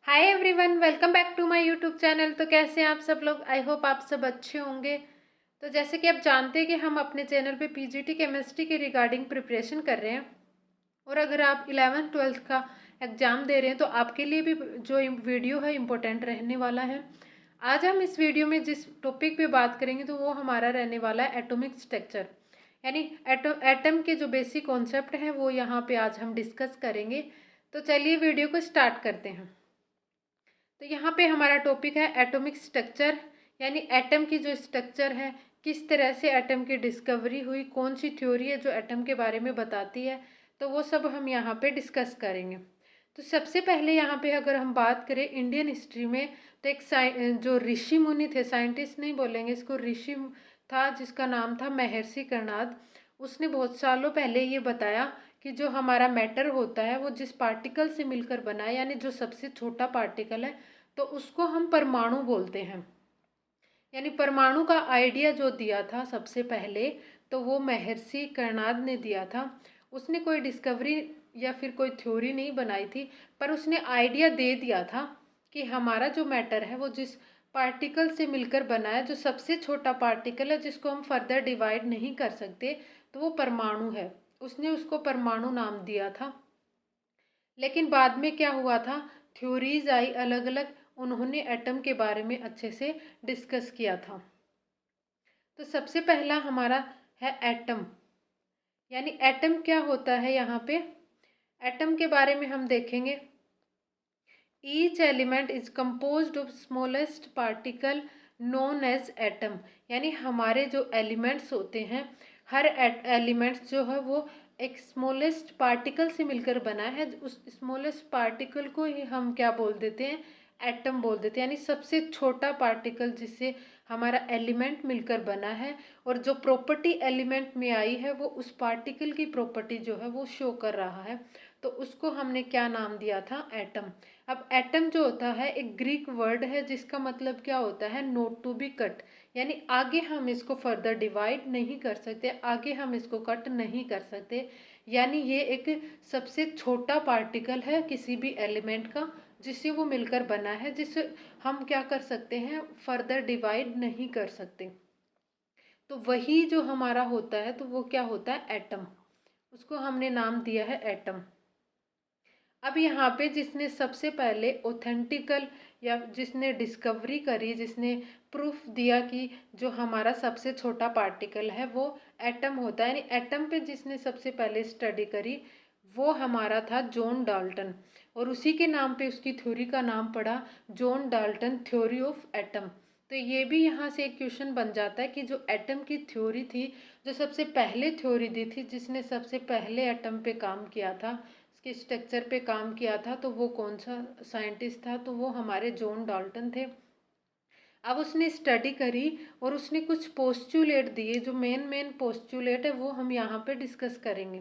Hi everyone, welcome back to my YouTube channel. तो कैसे हैं आप सब लोग? आई होप आप सब अच्छे होंगे। तो जैसे कि आप जानते हैं कि हम अपने चैनल पे पीजीटी केमिस्ट्री के रिगार्डिंग प्रिपरेशन कर रहे हैं, और अगर आप 11th-12th का एग्ज़ाम दे रहे हैं तो आपके लिए भी जो वीडियो है इम्पोर्टेंट रहने वाला है। आज हम इस वीडियो में जिस टॉपिक पे बात करेंगे तो वो हमारा रहने वाला है एटॉमिक स्ट्रक्चर, यानी एटम के जो बेसिक कॉन्सेप्ट हैं वो यहाँ पे आज हम डिस्कस करेंगे। तो चलिए वीडियो को स्टार्ट करते हैं। तो यहाँ पे हमारा टॉपिक है एटॉमिक स्ट्रक्चर, यानी एटम की जो स्ट्रक्चर है, किस तरह से एटम की डिस्कवरी हुई, कौन सी थ्योरी है जो एटम के बारे में बताती है, तो वो सब हम यहाँ पे डिस्कस करेंगे। तो सबसे पहले यहाँ पे अगर हम बात करें इंडियन हिस्ट्री में, तो एक जो ऋषि मुनि थे, साइंटिस्ट नहीं बोलेंगे इसको, ऋषि था जिसका नाम था महर्षि कर्णाद। उसने बहुत सालों पहले ये बताया कि जो हमारा मैटर होता है वो जिस पार्टिकल से मिलकर बना है, यानी जो सबसे छोटा पार्टिकल है, तो उसको हम परमाणु बोलते हैं। यानी परमाणु का आइडिया जो दिया था सबसे पहले, तो वो महर्षि कर्णाद ने दिया था। उसने कोई डिस्कवरी या फिर कोई थ्योरी नहीं बनाई थी, पर उसने आइडिया दे दिया था कि हमारा जो मैटर है वो जिस पार्टिकल से मिलकर बना है, जो सबसे छोटा पार्टिकल है जिसको हम फर्दर डिवाइड नहीं कर सकते, तो वो परमाणु है। उसने उसको परमाणु नाम दिया था। लेकिन बाद में क्या हुआ था, थ्योरीज आई अलग अलग, उन्होंने एटम के बारे में अच्छे से डिस्कस किया था। तो सबसे पहला हमारा है एटम। यानी एटम क्या होता है, यहाँ पे एटम के बारे में हम देखेंगे। Each element is composed of smallest particle known as atom. यानी हमारे जो एलिमेंट्स होते हैं, हर एलिमेंट्स जो है वो एक स्मॉलेस्ट पार्टिकल से मिलकर बना है। उस स्मॉलेस्ट पार्टिकल को ही हम क्या बोल देते हैं, एटम बोल देते हैं। यानी सबसे छोटा पार्टिकल जिससे हमारा एलिमेंट मिलकर बना है, और जो प्रॉपर्टी एलिमेंट में आई है वो उस पार्टिकल की प्रॉपर्टी जो है वो शो कर रहा है, तो उसको हमने क्या नाम दिया था, एटम। अब एटम जो होता है एक ग्रीक वर्ड है जिसका मतलब क्या होता है, नोट टू बी कट। यानी आगे हम इसको फर्दर डिवाइड नहीं कर सकते, आगे हम इसको कट नहीं कर सकते। यानी ये एक सबसे छोटा पार्टिकल है किसी भी एलिमेंट का जिससे वो मिलकर बना है, जिसे हम क्या कर सकते हैं, फर्दर डिवाइड नहीं कर सकते। तो वही जो हमारा होता है तो वो क्या होता है, एटम। उसको हमने नाम दिया है एटम। अब यहाँ पे जिसने सबसे पहले ऑथेंटिकल, या जिसने डिस्कवरी करी, जिसने प्रूफ दिया कि जो हमारा सबसे छोटा पार्टिकल है वो एटम होता है, यानी एटम पे जिसने सबसे पहले स्टडी करी, वो हमारा था जॉन डाल्टन। और उसी के नाम पे उसकी थ्योरी का नाम पड़ा John Dalton theory of atom. तो ये भी यहाँ से एक क्वेश्चन बन जाता है कि जो एटम की थ्योरी थी, जो सबसे पहले थ्योरी दी थी, जिसने सबसे पहले एटम पे काम किया था, इसके स्ट्रक्चर पे काम किया था, तो वो कौन सा साइंटिस्ट था, तो वो हमारे जॉन डाल्टन थे। अब उसने स्टडी करी और उसने कुछ पोस्टुलेट दिए, जो मेन मेन पोस्टुलेट है वो हम यहाँ पे डिस्कस करेंगे।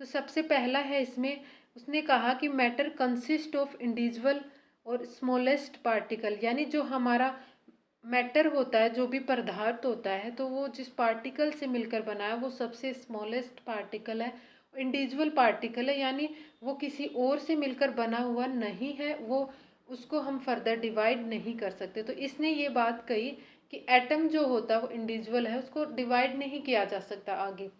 तो सबसे पहला है इसमें, उसने कहा कि मैटर कंसिस्ट ऑफ इंडिविजुअल और स्मॉलेस्ट पार्टिकल। यानी जो हमारा मैटर होता है, जो भी पदार्थ होता है, तो वो जिस पार्टिकल से मिलकर बना है वो सबसे स्मॉलेस्ट पार्टिकल है, इंडिविजुअल पार्टिकल है। यानी वो किसी और से मिलकर बना हुआ नहीं है, वो उसको हम फर्दर डिवाइड नहीं कर सकते। तो इसने ये बात कही कि एटम जो होता है वो इंडिविजुअल है, उसको डिवाइड नहीं किया जा सकता आगे।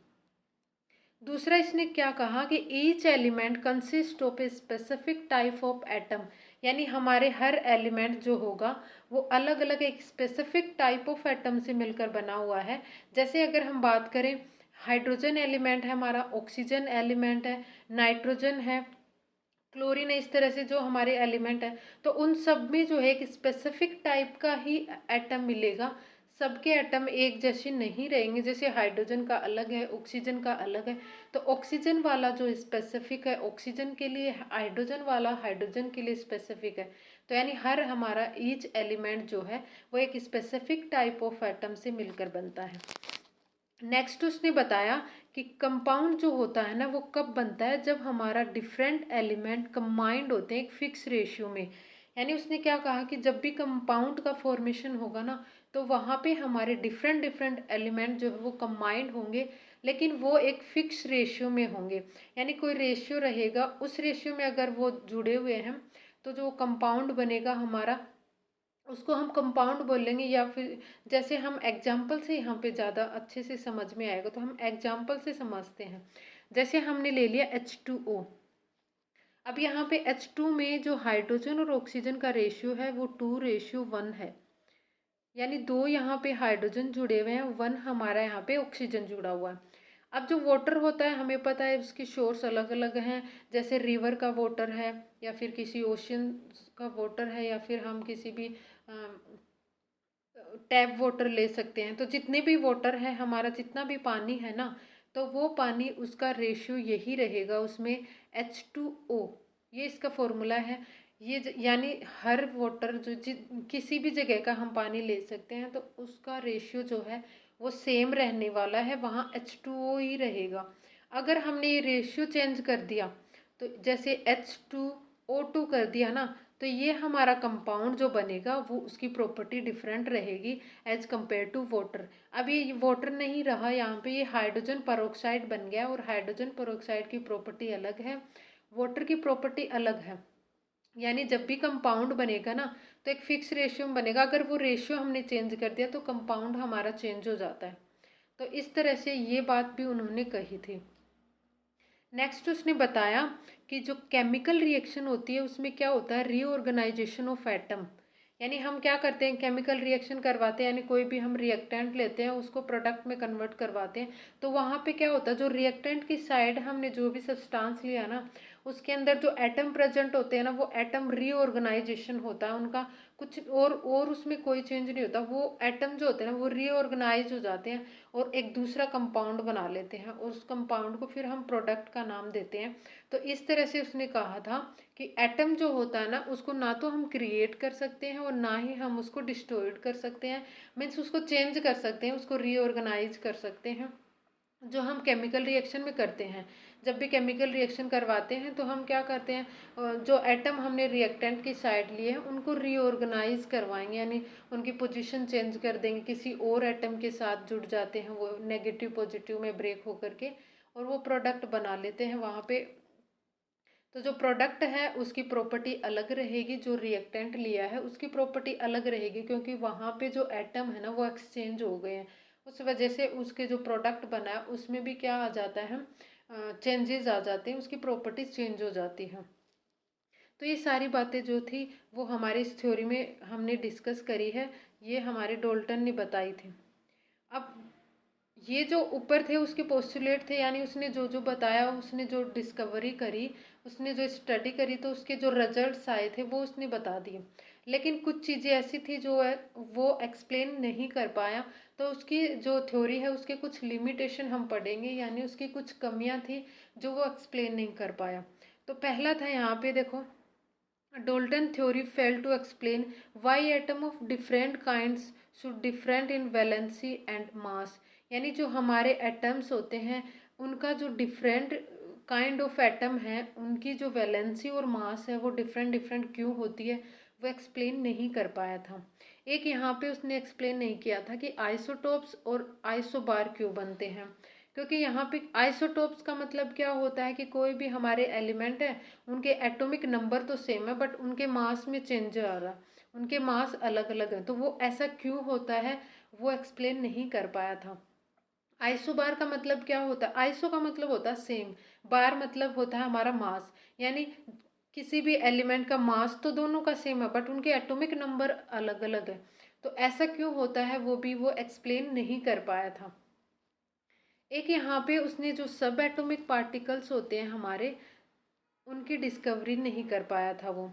दूसरा इसने क्या कहा कि each element consist of a specific type of atom. यानी हमारे हर एलिमेंट जो होगा वो अलग अलग एक स्पेसिफिक टाइप ऑफ एटम से मिलकर बना हुआ है। जैसे अगर हम बात करें, हाइड्रोजन एलिमेंट है हमारा, ऑक्सीजन एलिमेंट है, नाइट्रोजन है, क्लोरीन है, इस तरह से जो हमारे एलिमेंट है, तो उन सब में जो है एक स्पेसिफिक टाइप का ही एटम मिलेगा। सबके एटम एक जैसे नहीं रहेंगे, जैसे हाइड्रोजन का अलग है, ऑक्सीजन का अलग है, तो ऑक्सीजन वाला जो स्पेसिफिक है ऑक्सीजन के लिए, हाइड्रोजन वाला हाइड्रोजन के लिए स्पेसिफिक है। तो यानी हर हमारा ईच एलिमेंट जो है वो एक स्पेसिफिक टाइप ऑफ एटम से मिलकर बनता है। नेक्स्ट उसने बताया कि कंपाउंड जो होता है ना वो कब बनता है, जब हमारा डिफरेंट एलिमेंट कंबाइंड होते हैं एक फिक्स रेशियो में। यानी उसने क्या कहा कि जब भी कंपाउंड का फॉर्मेशन होगा ना, तो वहाँ पे हमारे डिफरेंट डिफरेंट एलिमेंट जो है वो कंबाइंड होंगे, लेकिन वो एक फिक्स रेशियो में होंगे। यानी कोई रेशियो रहेगा, उस रेशियो में अगर वो जुड़े हुए हैं तो जो कंपाउंड बनेगा हमारा उसको हम कंपाउंड बोलेंगे, या फिर जैसे हम एग्जाम्पल से यहाँ पे ज़्यादा अच्छे से समझ में आएगा, तो हम एग्जाम्पल से समझते हैं। जैसे हमने ले लिया H2O। अब यहाँ पे H2 में जो हाइड्रोजन और ऑक्सीजन का रेशियो है वो 2:1 है, यानी 2 यहाँ पे हाइड्रोजन जुड़े हुए हैं, 1 हमारा यहाँ पे ऑक्सीजन जुड़ा हुआ है। अब जो वाटर होता है हमें पता है उसकी सोर्स अलग अलग हैं, जैसे रिवर का वाटर है, या फिर किसी ओशन का वाटर है, या फिर हम किसी भी टैप वाटर ले सकते हैं। तो जितने भी वाटर है हमारा, जितना भी पानी है ना, तो वो पानी उसका रेशियो यही रहेगा उसमें H2O, ये इसका फॉर्मूला है। ये यानी हर वाटर जो किसी भी जगह का हम पानी ले सकते हैं तो उसका रेशियो जो है वो सेम रहने वाला है, वहाँ H2O ही रहेगा। अगर हमने ये रेशियो चेंज कर दिया, तो जैसे H2O2 कर दिया ना, तो ये हमारा कंपाउंड जो बनेगा वो उसकी प्रॉपर्टी डिफरेंट रहेगी एज कम्पेयर टू वाटर। अब ये वाटर नहीं रहा, यहाँ पे ये हाइड्रोजन पेरोक्साइड बन गया, और हाइड्रोजन पेरोक्साइड की प्रॉपर्टी अलग है, वाटर की प्रॉपर्टी अलग है। यानी जब भी कंपाउंड बनेगा ना तो एक फिक्स रेशियो में बनेगा, अगर वो रेशियो हमने चेंज कर दिया तो कंपाउंड हमारा चेंज हो जाता है। तो इस तरह से ये बात भी उन्होंने कही थी। नेक्स्ट उसने बताया कि जो केमिकल रिएक्शन होती है उसमें क्या होता है, रीऑर्गेनाइजेशन ऑफ एटम। यानी हम क्या करते हैं, केमिकल रिएक्शन करवाते हैं, यानी कोई भी हम रिएक्टेंट लेते हैं उसको प्रोडक्ट में कन्वर्ट करवाते हैं, तो वहाँ पे क्या होता है, जो रिएक्टेंट की साइड हमने जो भी सब्सटेंस लिया ना, उसके अंदर जो एटम प्रेजेंट होते हैं ना, वो एटम रीऑर्गेनाइजेशन होता है उनका, कुछ और उसमें कोई चेंज नहीं होता। वो एटम जो होते हैं ना वो रीऑर्गेनाइज हो जाते हैं और एक दूसरा कंपाउंड बना लेते हैं, और उस कंपाउंड को फिर हम प्रोडक्ट का नाम देते हैं। तो इस तरह से उसने कहा था कि एटम जो होता है ना उसको ना तो हम क्रिएट कर सकते हैं और ना ही हम उसको डिस्ट्रॉयड कर सकते हैं, मीन्स उसको चेंज कर सकते हैं, उसको रीऑर्गेनाइज कर सकते हैं, जो हम केमिकल रिएक्शन में करते हैं। जब भी केमिकल रिएक्शन करवाते हैं तो हम क्या करते हैं, जो एटम हमने रिएक्टेंट की साइड लिए हैं उनको रीऑर्गेनाइज करवाएंगे, यानी उनकी पोजीशन चेंज कर देंगे, किसी और एटम के साथ जुड़ जाते हैं, वो नेगेटिव पॉजिटिव में ब्रेक होकर के, और वो प्रोडक्ट बना लेते हैं वहाँ पे। तो जो प्रोडक्ट है उसकी प्रॉपर्टी अलग रहेगी, जो रिएक्टेंट लिया है उसकी प्रॉपर्टी अलग रहेगी, क्योंकि वहाँ पे जो एटम है ना वो एक्सचेंज हो गए हैं, उस वजह से उसके जो प्रोडक्ट बना है उसमें भी क्या आ जाता है, चेंजेस आ जाते हैं, उसकी प्रॉपर्टीज चेंज हो जाती हैं। तो ये सारी बातें जो थी वो हमारे इस थ्योरी में हमने डिस्कस करी है, ये हमारे डोल्टन ने बताई थी। अब ये जो ऊपर थे उसके पोस्टुलेट थे, यानी उसने जो जो बताया, उसने जो डिस्कवरी करी, उसने जो स्टडी करी, तो उसके जो रिजल्ट्स आए थे वो उसने बता दिए। लेकिन कुछ चीज़ें ऐसी थी जो है वो एक्सप्लेन नहीं कर पाया, तो उसकी जो थ्योरी है उसके कुछ लिमिटेशन हम पढ़ेंगे, यानी उसकी कुछ कमियां थी जो वो एक्सप्लेन नहीं कर पाया। तो पहला था यहाँ पे देखो, Dalton theory failed to explain why atom of different kinds should different in valency and mass। यानी जो हमारे एटम्स होते हैं उनका जो डिफरेंट काइंड ऑफ एटम है उनकी जो वैलेंसी और मास है वो डिफरेंट डिफरेंट क्यों होती है, वो एक्सप्लेन नहीं कर पाया था। एक यहाँ पे उसने एक्सप्लेन नहीं किया था कि आइसोटोप्स और आइसोबार क्यों बनते हैं, क्योंकि यहाँ पे आइसोटोप्स का मतलब क्या होता है कि कोई भी हमारे एलिमेंट है उनके एटॉमिक नंबर तो सेम है बट उनके मास में चेंज आ रहा, उनके मास अलग अलग है, तो वो ऐसा क्यों होता है वो एक्सप्लेन नहीं कर पाया था। आइसो बार का मतलब क्या होता है, आइसो का मतलब होता है सेम, बार मतलब होता है हमारा मास, यानी किसी भी एलिमेंट का मास तो दोनों का सेम है बट उनके एटॉमिक नंबर अलग अलग है, तो ऐसा क्यों होता है वो भी वो एक्सप्लेन नहीं कर पाया था। एक यहाँ पे उसने जो सब एटॉमिक पार्टिकल्स होते हैं हमारे उनकी डिस्कवरी नहीं कर पाया था वो,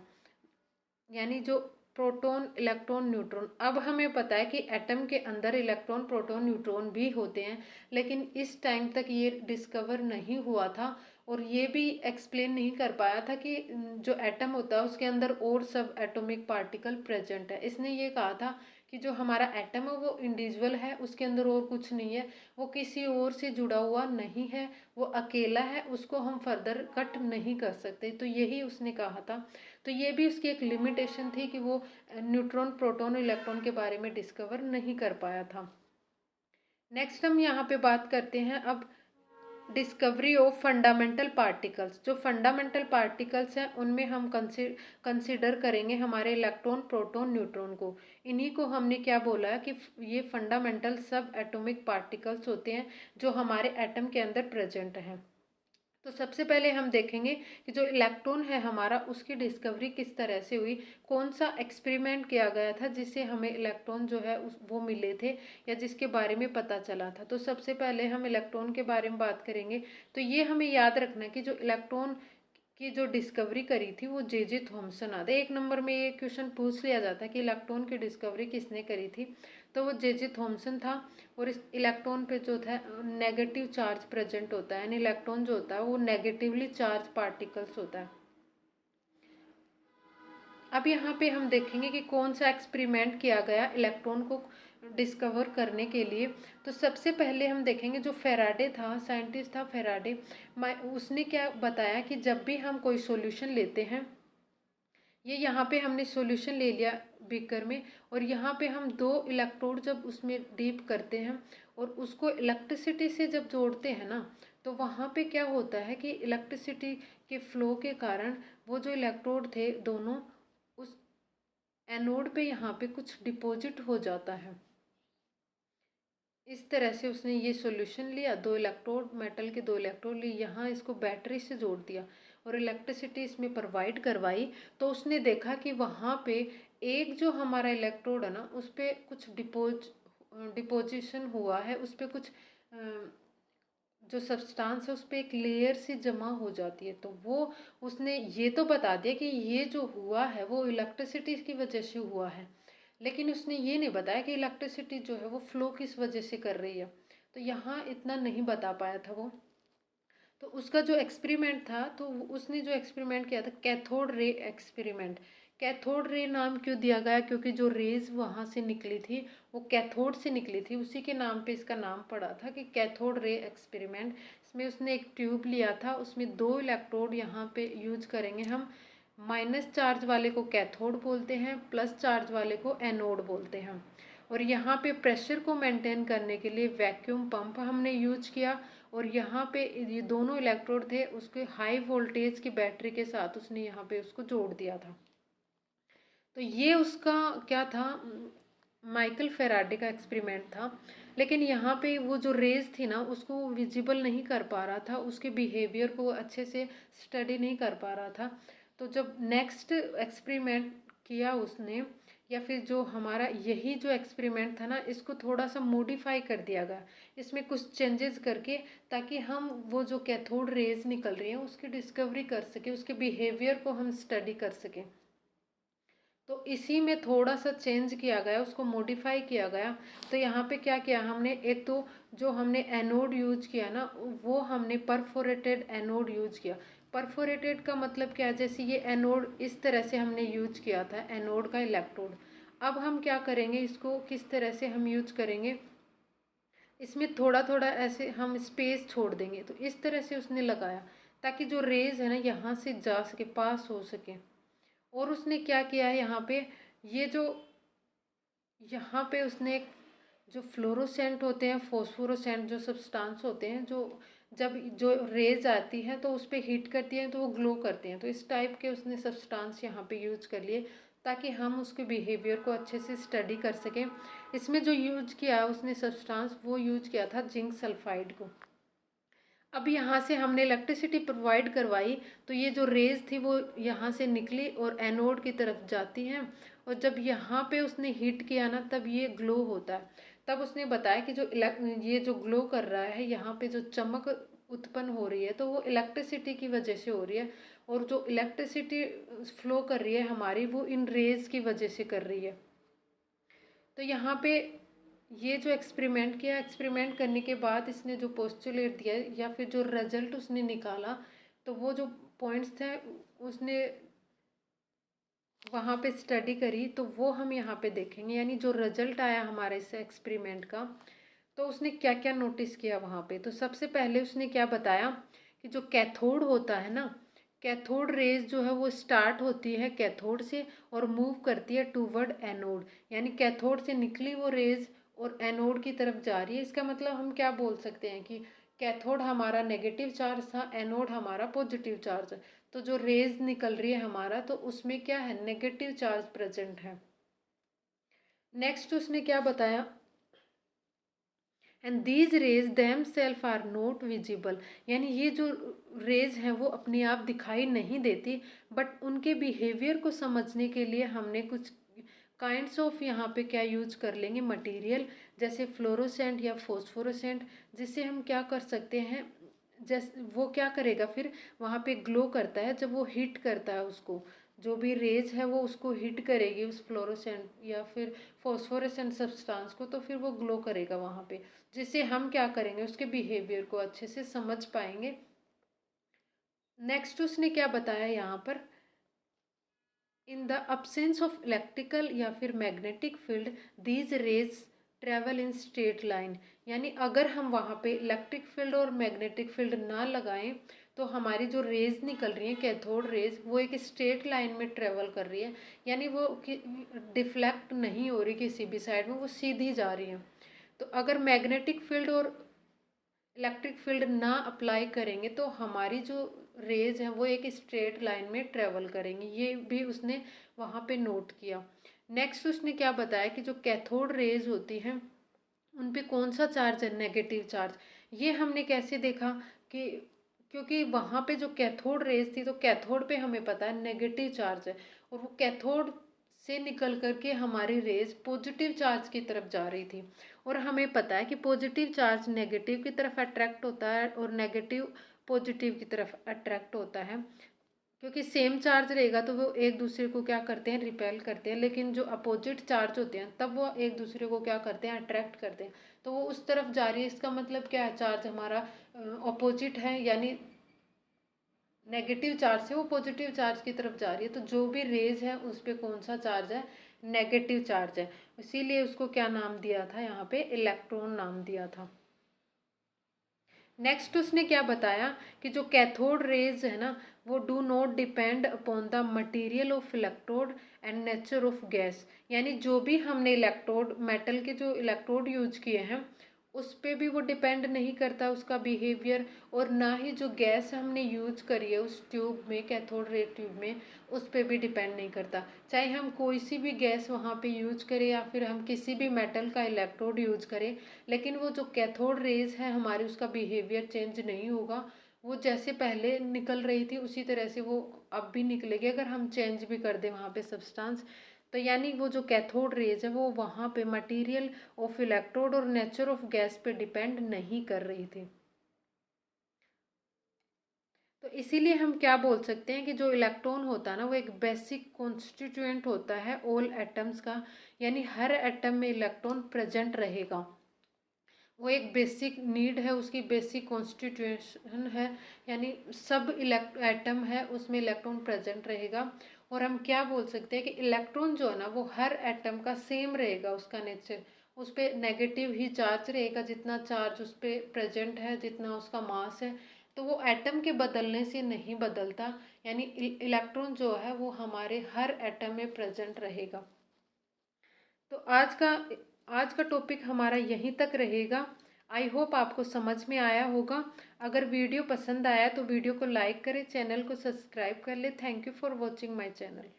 यानी जो प्रोटॉन इलेक्ट्रॉन न्यूट्रॉन। अब हमें पता है कि एटम के अंदर इलेक्ट्रॉन प्रोटॉन न्यूट्रॉन भी होते हैं, लेकिन इस टाइम तक ये डिस्कवर नहीं हुआ था, और ये भी एक्सप्लेन नहीं कर पाया था कि जो एटम होता है उसके अंदर और सब एटॉमिक पार्टिकल प्रेजेंट है। इसने ये कहा था कि जो हमारा एटम है वो इंडिविजुअल है, उसके अंदर और कुछ नहीं है, वो किसी और से जुड़ा हुआ नहीं है, वो अकेला है, उसको हम फर्दर कट नहीं कर सकते, तो यही उसने कहा था। तो ये भी उसकी एक लिमिटेशन थी कि वो न्यूट्रॉन प्रोटॉन इलेक्ट्रॉन के बारे में डिस्कवर नहीं कर पाया था। नेक्स्ट हम यहाँ पे बात करते हैं अब डिस्कवरी ऑफ फंडामेंटल पार्टिकल्स। जो फंडामेंटल पार्टिकल्स हैं उनमें हम कंसिडर करेंगे हमारे इलेक्ट्रॉन, प्रोटॉन, न्यूट्रॉन को। इन्हीं को हमने क्या बोला है कि ये फंडामेंटल सब एटॉमिक पार्टिकल्स होते हैं जो हमारे एटम के अंदर प्रेजेंट हैं। तो सबसे पहले हम देखेंगे कि जो इलेक्ट्रॉन है हमारा, उसकी डिस्कवरी किस तरह से हुई, कौन सा एक्सपेरिमेंट किया गया था जिससे हमें इलेक्ट्रॉन जो है वो मिले थे या जिसके बारे में पता चला था। तो सबसे पहले हम इलेक्ट्रॉन के बारे में बात करेंगे। तो ये हमें याद रखना है कि जो इलेक्ट्रॉन की जो डिस्कवरी करी थी वो जे थॉमसन आता है। 1 नंबर में ये क्वेश्चन पूछ लिया जाता है कि इलेक्ट्रॉन की डिस्कवरी किसने करी थी, तो वो जे थॉमसन था। और इस इलेक्ट्रॉन पे जो था नेगेटिव चार्ज प्रेजेंट होता है, यानी इलेक्ट्रॉन जो होता है वो नेगेटिवली चार्ज पार्टिकल्स होता है। अब यहाँ पे हम देखेंगे कि कौन सा एक्सपेरिमेंट किया गया इलेक्ट्रॉन को डिस्कवर करने के लिए। तो सबसे पहले हम देखेंगे जो फेराडे था, साइंटिस्ट था फेराडे, उसने क्या बताया कि जब भी हम कोई सॉल्यूशन लेते हैं, ये यहाँ पे हमने सॉल्यूशन ले लिया बीकर में, और यहाँ पे हम 2 इलेक्ट्रोड जब उसमें डीप करते हैं और उसको इलेक्ट्रिसिटी से जब जोड़ते हैं ना, तो वहाँ पे क्या होता है कि इलेक्ट्रिसिटी के फ्लो के कारण वो जो इलेक्ट्रोड थे दोनों, उस एनोड पे यहाँ पे कुछ डिपॉजिट हो जाता है। इस तरह से उसने ये सॉल्यूशन लिया, 2 इलेक्ट्रोड, मेटल के 2 इलेक्ट्रोड लिए, यहाँ इसको बैटरी से जोड़ दिया और इलेक्ट्रिसिटी इसमें प्रोवाइड करवाई। तो उसने देखा कि वहाँ पे एक जो हमारा इलेक्ट्रोड है ना, उस पर कुछ डिपोजिशन हुआ है, उस पर कुछ जो सब्सटेंस है उस पर एक लेयर सी जमा हो जाती है। तो वो उसने ये तो बता दिया कि ये जो हुआ है वो इलेक्ट्रिसिटी की वजह से हुआ है, लेकिन उसने ये नहीं बताया कि इलेक्ट्रिसिटी जो है वो फ्लो किस वजह से कर रही है। तो यहाँ इतना नहीं बता पाया था वो। तो उसका जो एक्सपेरिमेंट था, तो उसने जो एक्सपेरिमेंट किया था cathode ray experiment. Cathode ray नाम क्यों दिया गया, क्योंकि जो रेज वहाँ से निकली थी वो कैथोड से निकली थी, उसी के नाम पे इसका नाम पड़ा था कि कैथोड रे एक्सपेरिमेंट। इसमें उसने एक ट्यूब लिया था, उसमें 2 इलेक्ट्रोड यहाँ पे यूज करेंगे हम। माइनस चार्ज वाले को कैथोड बोलते हैं, प्लस चार्ज वाले को एनोड बोलते हैं। और यहाँ पे प्रेशर को मेंटेन करने के लिए वैक्यूम पंप हमने यूज किया। और यहाँ पे ये दोनों इलेक्ट्रोड थे, उसके हाई वोल्टेज की बैटरी के साथ उसने यहाँ पे उसको जोड़ दिया था। तो ये उसका क्या था, माइकल फेराडे का एक्सपेरिमेंट था। लेकिन यहाँ पे वो जो रेज थी ना, उसको विजिबल नहीं कर पा रहा था, उसके बिहेवियर को अच्छे से स्टडी नहीं कर पा रहा था। तो जब नेक्स्ट एक्सपेरिमेंट किया उसने, या फिर जो हमारा यही जो एक्सपेरिमेंट था ना, इसको थोड़ा सा मॉडिफाई कर दिया गया, इसमें कुछ चेंजेस करके, ताकि हम वो जो कैथोड रेज निकल रही हैं उसकी डिस्कवरी कर सकें, उसके बिहेवियर को हम स्टडी कर सकें। तो इसी में थोड़ा सा चेंज किया गया, उसको मॉडिफाई किया गया। तो यहाँ पे क्या किया हमने, एक तो जो हमने एनोड यूज किया ना, वो हमने परफोरेटेड एनोड यूज किया। परफोरेटेड का मतलब क्या है, जैसे ये एनोड इस तरह से हमने यूज किया था, एनोड का इलेक्ट्रोड। अब हम क्या करेंगे, इसको किस तरह से हम यूज करेंगे, इसमें थोड़ा थोड़ा ऐसे हम स्पेस छोड़ देंगे। तो इस तरह से उसने लगाया ताकि जो रेज है ना यहाँ से जा सके, पास हो सके। और उसने क्या किया है यहाँ पे, ये जो यहाँ पे उसने एक जो फ्लोरोसेंट होते हैं, फॉस्फोरोसेंट जो सब्सटेंस होते हैं, जो जब जो रेज आती हैं तो उस पर हीट करती हैं तो वो ग्लो करते हैं, तो इस टाइप के उसने सब्सटेंस यहाँ पे यूज कर लिए ताकि हम उसके बिहेवियर को अच्छे से स्टडी कर सकें। इसमें जो यूज किया उसने सब्सटेंस, वो यूज किया था जिंक सल्फाइड को। अब यहाँ से हमने इलेक्ट्रिसिटी प्रोवाइड करवाई, तो ये जो रेज थी वो यहाँ से निकली और एनोड की तरफ जाती हैं। और जब यहाँ पे उसने हीट किया ना, तब ये ग्लो होता है। तब उसने बताया कि जो ये जो ग्लो कर रहा है, यहाँ पे जो चमक उत्पन्न हो रही है, तो वो इलेक्ट्रिसिटी की वजह से हो रही है। और जो इलेक्ट्रिसिटी फ्लो कर रही है हमारी, वो इन रेज की वजह से कर रही है। तो यहाँ पे ये जो एक्सपेरिमेंट किया, एक्सपेरिमेंट करने के बाद इसने जो पोस्टुलेट दिया या फिर जो रिजल्ट उसने निकाला, तो वो जो पॉइंट्स थे उसने वहाँ पे स्टडी करी, तो वो हम यहाँ पे देखेंगे। यानी जो रिजल्ट आया हमारे इस एक्सपेरिमेंट का, तो उसने क्या क्या नोटिस किया वहाँ पे। तो सबसे पहले उसने क्या बताया कि जो कैथोड होता है ना, कैथोड रेज जो है वो स्टार्ट होती है कैथोड से और मूव करती है टूवर्ड एनोड। यानी कैथोड से निकली वो रेज और एनोड की तरफ जा रही है। इसका मतलब हम क्या बोल सकते हैं कि कैथोड हमारा नेगेटिव चार्ज था, एनोड हमारा पॉजिटिव चार्ज है। तो जो रेज निकल रही है हमारा, तो उसमें क्या है, नेगेटिव चार्ज प्रेजेंट है। नेक्स्ट उसने क्या बताया, and these rays them self are not visible, यानी ये जो रेज हैं वो अपने आप दिखाई नहीं देती, बट उनके बिहेवियर को समझने के लिए हमने कुछ काइंड्स ऑफ यहाँ पे क्या यूज कर लेंगे, मटेरियल, जैसे फ्लोरोसेंट या फोस्फोरोसेंट, जिससे हम क्या कर सकते हैं, जैसे वो क्या करेगा फिर वहाँ पे ग्लो करता है, जब वो हिट करता है उसको, जो भी रेज है वो उसको हिट करेगी उस फ्लोरोसेंट या फिर फोस्फोरेसेंट सब्सटेंस को, तो फिर वो ग्लो करेगा वहाँ पे, जिससे हम क्या करेंगे, उसके बिहेवियर को अच्छे से समझ पाएंगे। नेक्स्ट उसने क्या बताया यहाँ पर, in the absence of electrical या फिर magnetic field these raise travel in straight line, यानी अगर हम वहाँ पे इलेक्ट्रिक फील्ड और मैग्नेटिक फील्ड ना लगाएं तो हमारी जो रेज निकल रही है कैथोड रेज, वो एक स्ट्रेट लाइन में ट्रेवल कर रही है, यानी वो डिफ्लेक्ट नहीं हो रही किसी भी साइड में, वो सीधी जा रही है। तो अगर मैग्नेटिक फील्ड और इलेक्ट्रिक फील्ड ना अप्लाई करेंगे तो हमारी जो रेज हैं वो एक स्ट्रेट लाइन में ट्रेवल करेंगी, ये भी उसने वहाँ पे नोट किया। नेक्स्ट उसने क्या बताया कि जो कैथोड रेज होती हैं उन पे कौन सा चार्ज है, नेगेटिव चार्ज। ये हमने कैसे देखा कि क्योंकि वहाँ पे जो कैथोड रेज थी, तो कैथोड पे हमें पता है नेगेटिव चार्ज है, और वो कैथोड से निकल करके हमारी रेज पॉजिटिव चार्ज की तरफ जा रही थी, और हमें पता है कि पॉजिटिव चार्ज नेगेटिव की तरफ अट्रैक्ट होता है और नेगेटिव पॉजिटिव की तरफ अट्रैक्ट होता है, क्योंकि सेम चार्ज रहेगा तो वो एक दूसरे को क्या करते हैं, रिपेल करते हैं, लेकिन जो अपोजिट चार्ज होते हैं तब वो एक दूसरे को क्या करते हैं, अट्रैक्ट करते हैं, तो वो उस तरफ जा रही है। इसका मतलब क्या है, चार्ज हमारा अपोजिट है, यानी नेगेटिव चार्ज से वो पॉजिटिव चार्ज की तरफ जा रही है, तो जो भी रेज है उस पर कौन सा चार्ज है, नेगेटिव चार्ज है, इसीलिए उसको क्या नाम दिया था, यहाँ पे इलेक्ट्रॉन नाम दिया था। नेक्स्ट उसने क्या बताया कि जो कैथोड रेज है ना, वो do not depend upon the material of electrode and nature of gas, यानी जो भी हमने इलेक्ट्रोड, मेटल के जो इलेक्ट्रोड यूज किए हैं उस पर भी वो डिपेंड नहीं करता उसका बिहेवियर, और ना ही जो गैस हमने यूज करी है उस ट्यूब में, कैथोड रे ट्यूब में, उस पर भी डिपेंड नहीं करता। चाहे हम कोई सी भी गैस वहाँ पे यूज करें या फिर हम किसी भी मेटल का इलेक्ट्रोड यूज करें, लेकिन वो जो कैथोड रेज है हमारी, उसका बिहेवियर चेंज नहीं होगा, वो जैसे पहले निकल रही थी उसी तरह से वो अब भी निकलेगी, अगर हम चेंज भी कर दें वहाँ पे सब्सटेंस। तो यानी वो जो कैथोड रेज है वो वहाँ पे मटेरियल ऑफ इलेक्ट्रोड और नेचर ऑफ गैस पे डिपेंड नहीं कर रही थी। तो इसीलिए हम क्या बोल सकते हैं कि जो इलेक्ट्रॉन होता है ना, वो एक बेसिक कॉन्स्टिट्यूएंट होता है ऑल एटम्स का, यानी हर एटम में इलेक्ट्रॉन प्रेजेंट रहेगा, वो एक बेसिक नीड है, उसकी बेसिक कॉन्स्टिट्यूशन है, यानी सब एटम है उसमें इलेक्ट्रॉन प्रेजेंट रहेगा। और हम क्या बोल सकते हैं कि इलेक्ट्रॉन जो है ना वो हर एटम का सेम रहेगा, उसका नेचर, उस पर नेगेटिव ही चार्ज रहेगा, जितना चार्ज उस पर प्रेजेंट है, जितना उसका मास है, तो वो एटम के बदलने से नहीं बदलता, यानी इलेक्ट्रॉन जो है वो हमारे हर एटम में प्रेजेंट रहेगा। तो आज का टॉपिक हमारा यहीं तक रहेगा। आई होप आपको समझ में आया होगा। अगर वीडियो पसंद आया तो वीडियो को लाइक करें, चैनल को सब्सक्राइब कर ले। Thank you for watching my channel.